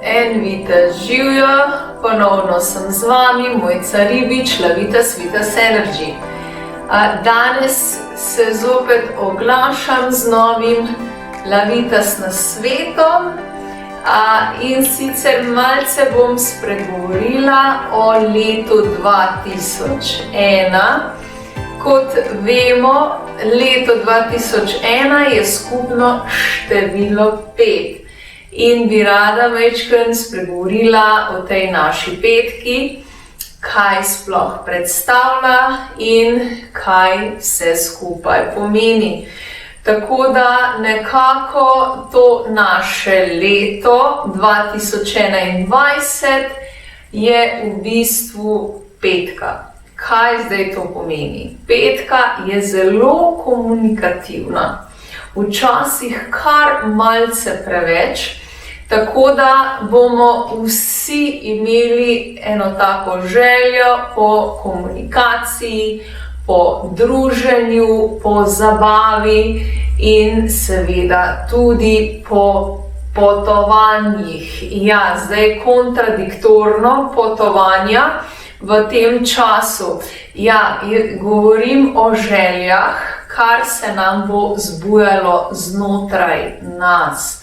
En vitez živjo, ponovno sem z vami, Mojca Ribič, Lavitas Vitas Energy. Danes se zopet oglašam z novim Lavitas nasvetom in sicer malce bom spregovorila o letu 2001. Kot vemo, leto 2001 je skupno število 5. In bi rada večkrat spregovorila o tej naši petki, kaj sploh predstavlja in kaj vse skupaj pomeni. Tako da nekako to naše leto 2021 je v bistvu petka. Kaj zdaj to pomeni? Petka je zelo komunikativna. Včasih kar malce preveč, tako da bomo vsi imeli eno tako željo po komunikaciji, po druženju, po zabavi in seveda tudi po potovanjih. Ja, zdaj kontradiktorno potovanja v tem času. Ja, govorim o željah, kar se nam bo zbujalo znotraj nas.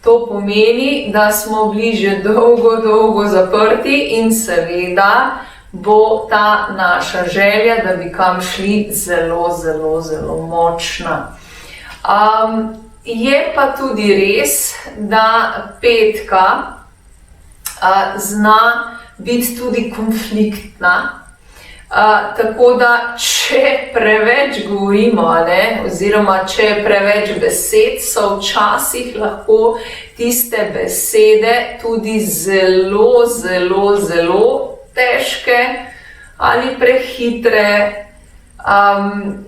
To pomeni, da smo bili že dolgo zaprti in seveda bo ta naša želja, da bi kam šli, zelo močna. Je pa tudi res, da petka zna biti tudi konfliktna. Tako da, če preveč govorimo, oziroma če je preveč besed, so včasih lahko tiste besede tudi zelo težke ali prehitre,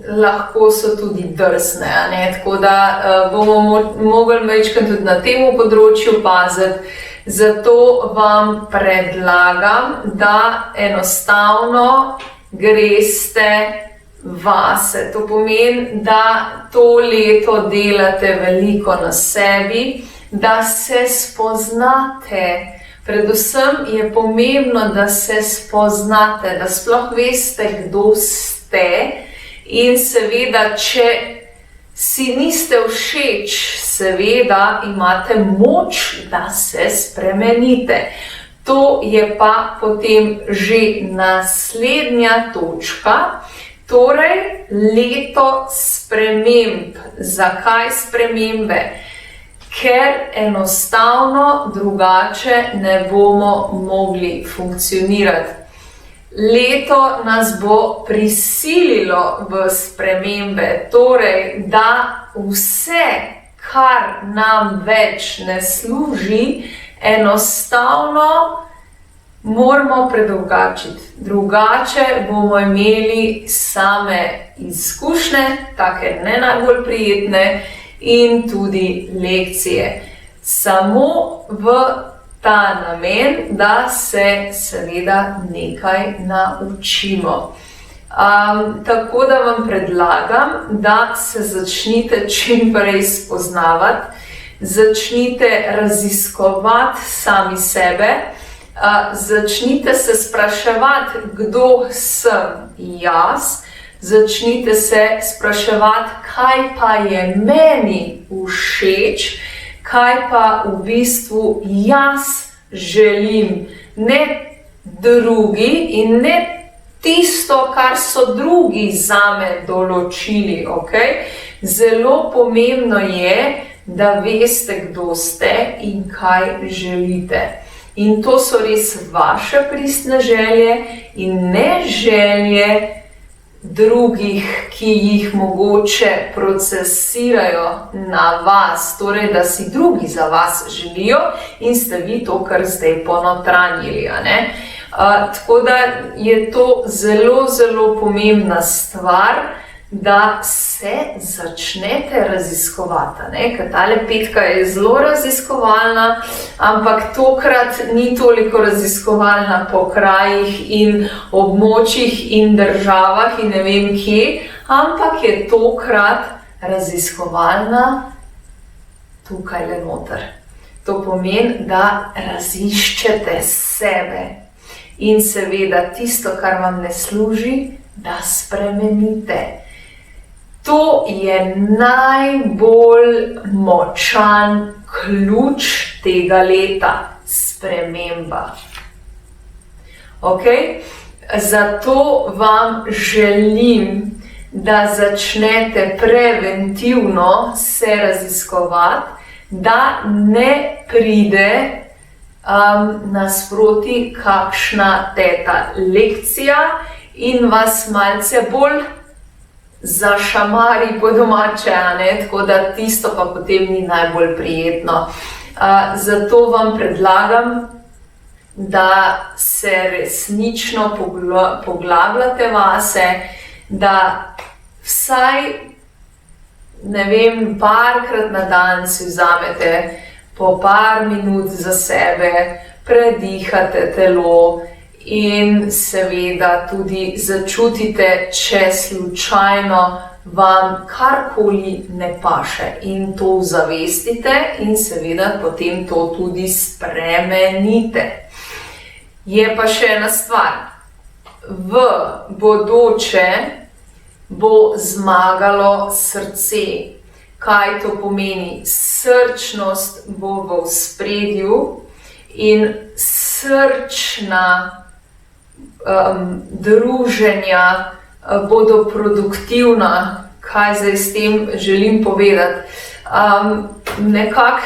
lahko so tudi drsne, tako da bomo mogli večkrat tudi na tem področju paziti. Zato vam predlagam, da enostavno greste vase. To pomeni, da to leto delate veliko na sebi, da se spoznate. Predvsem je pomembno, da se spoznate, da sploh veste, kdo ste in seveda, če si niste všeč, seveda imate moč, da se spremenite. To je pa potem že naslednja točka, torej leto sprememb. Zakaj spremembe? Ker enostavno drugače ne bomo mogli funkcionirati. Leto nas bo prisililo v spremembe, torej da vse, kar nam več ne služi, enostavno moramo predrugačiti. Drugače bomo imeli same izkušnje, take ne najbolj prijetne, in tudi lekcije. Samo v ta namen, da se seveda nekaj naučimo. Tako da vam predlagam, da se začnite čim prej spoznavati, začnite raziskovati sami sebe, začnite se spraševati, kdo sem jaz, začnite se spraševati, kaj pa je meni všeč, kaj pa v bistvu jaz želim, ne drugi in ne tisto, kar so drugi zame določili, Zelo pomembno je, da veste, kdo ste in kaj želite. In to so res vaše pristne želje in ne želje drugih, ki jih mogoče procesirajo na vas, torej da si drugi za vas želijo in ste vi to kar zdaj ponotranjili. Tako da je to zelo pomembna stvar, da se začnete raziskovati, ker tale petka je zelo raziskovalna, ampak tokrat ni toliko raziskovalna po krajih in območjih in državah in ne vem kje, ampak je tokrat raziskovalna tukaj le noter. To pomeni, da raziščete sebe in seveda tisto, kar vam ne služi, da spremenite. To je najbolj močan ključ tega leta, sprememba. Okay? Zato vam želim, da začnete preventivno se raziskovati, da ne pride nasproti kakšna teta lekcija in vas malce bolj zašamari po domače, tako da tisto pa potem ni najbolj prijetno. Zato vam predlagam, da se resnično poglabljate vase, da vsaj, parkrat na dan si vzamete po par minut za sebe, predihate telo in seveda tudi začutite, če slučajno vam karkoli ne paše in to zavestite in seveda potem to tudi spremenite. Je pa še ena stvar. V bodoče bo zmagalo srce. Kaj to pomeni? Srčnost bo v ospredju in srčna druženja bodo produktivna. Kaj zdaj s tem želim povedati? Nekako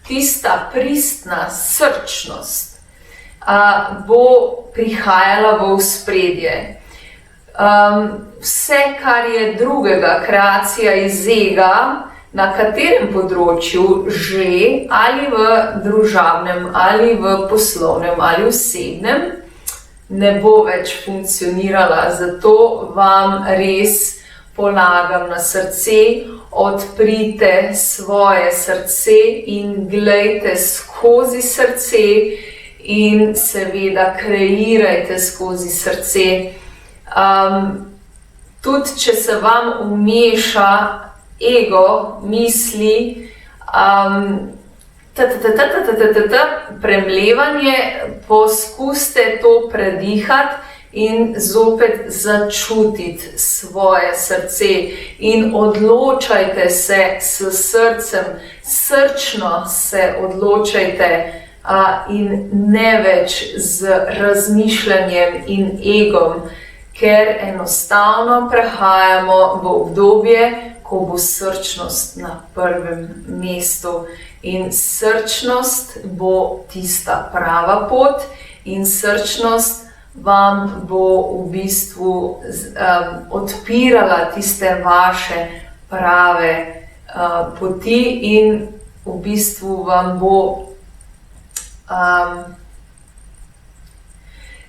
tista pristna srčnost bo prihajala v ospredje. Vse, kar je drugega, kreacija iz ega, na katerem področju že, ali v družabnem, ali v poslovnem, ali osebnem, ne bo več funkcionirala. Zato vam res polagam na srce, odprite svoje srce in glejte skozi srce in seveda kreirajte skozi srce. Tudi če se vam vmeša ego, misli, premlevanje, poskusite to predihati in zopet začutiti svoje srce in odločajte se s srcem, srčno se odločajte in ne več z razmišljanjem in egom, ker enostavno prehajamo v obdobje, ko bo srčnost na prvem mestu. In srčnost bo tista prava pot in srčnost vam bo v bistvu odpirala tiste vaše prave poti in v bistvu vam bo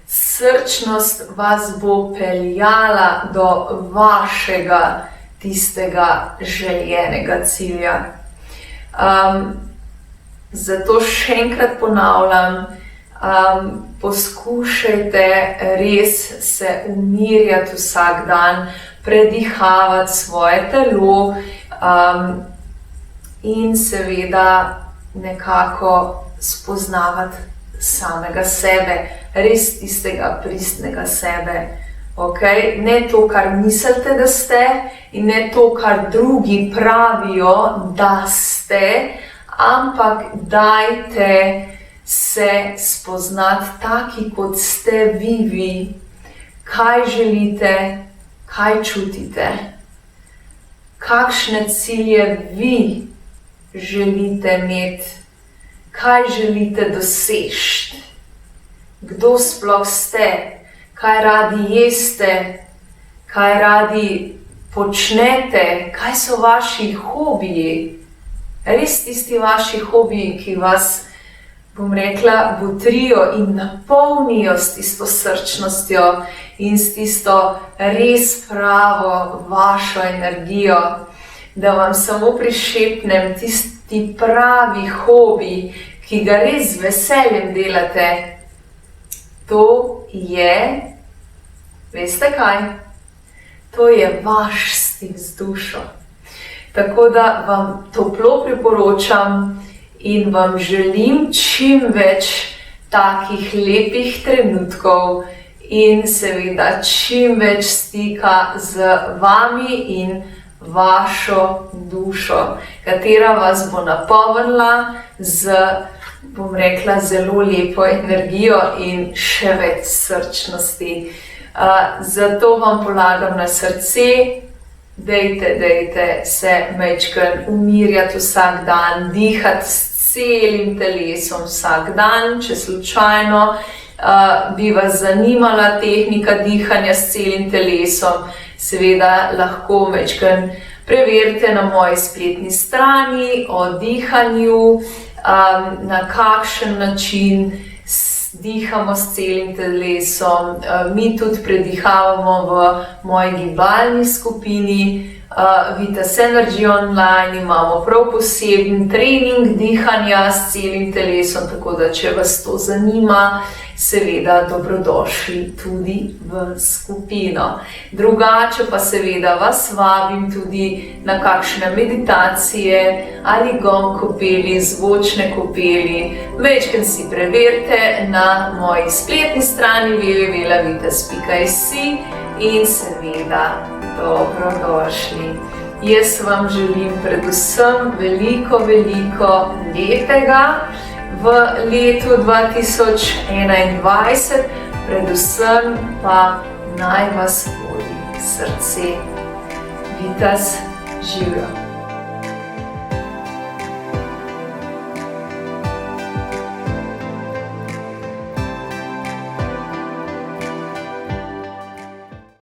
srčnost vas bo peljala do vašega tistega željenega cilja. Zato še enkrat ponavljam, poskušajte res se umirjati vsak dan, predihavati svoje telo in seveda nekako spoznavati samega sebe, res tistega pristnega sebe. Okay? Ne to, kar mislite, da ste, in ne to, kar drugi pravijo, da ste, ampak dajte se spoznati taki, kot ste vi, kaj želite, kaj čutite, kakšne cilje vi želite imeti, kaj želite doseči, kdo sploh ste, kaj radi jeste, kaj radi počnete, kaj so vaši hobiji, res tisti vaši hobiji, ki vas, bom rekla, botrijo in napolnijo s tisto srčnostjo in s tisto res pravo vašo energijo, da vam samo prišepnem tisti pravi hobi, ki ga res z veseljem delate. To je, veste kaj? To je vaš stik z dušo. Tako da vam toplo priporočam in vam želim čim več takih lepih trenutkov in seveda čim več stika z vami in vašo dušo, katera vas bo napolnila z, bom rekla, zelo lepo energijo in še več srčnosti. Zato vam polagam na srce, dejte se majčkeno umirjati vsak dan, dihati s celim telesom vsak dan, če slučajno bi vas zanimala tehnika dihanja s celim telesom, seveda lahko majčkeno preverite na moji spletni strani o dihanju, na kakšen način dihamo s celim telesom. Mi tudi predihavamo v moji gibalni skupini Vitas Energy Online, imamo prav poseben trening dihanja s celim telesom, tako da če vas to zanima, seveda dobrodošli tudi v skupino. Drugače pa seveda vas vabim tudi na kakšne meditacije ali gong kopeli, zvočne kopeli. Majčkeno si preverite na moji spletni strani www.lavitas.si in seveda dobrodošli. Jaz vam želim predvsem veliko lepega v letu 2021, predvsem pa naj vas vodi srce. Vitas, živjo!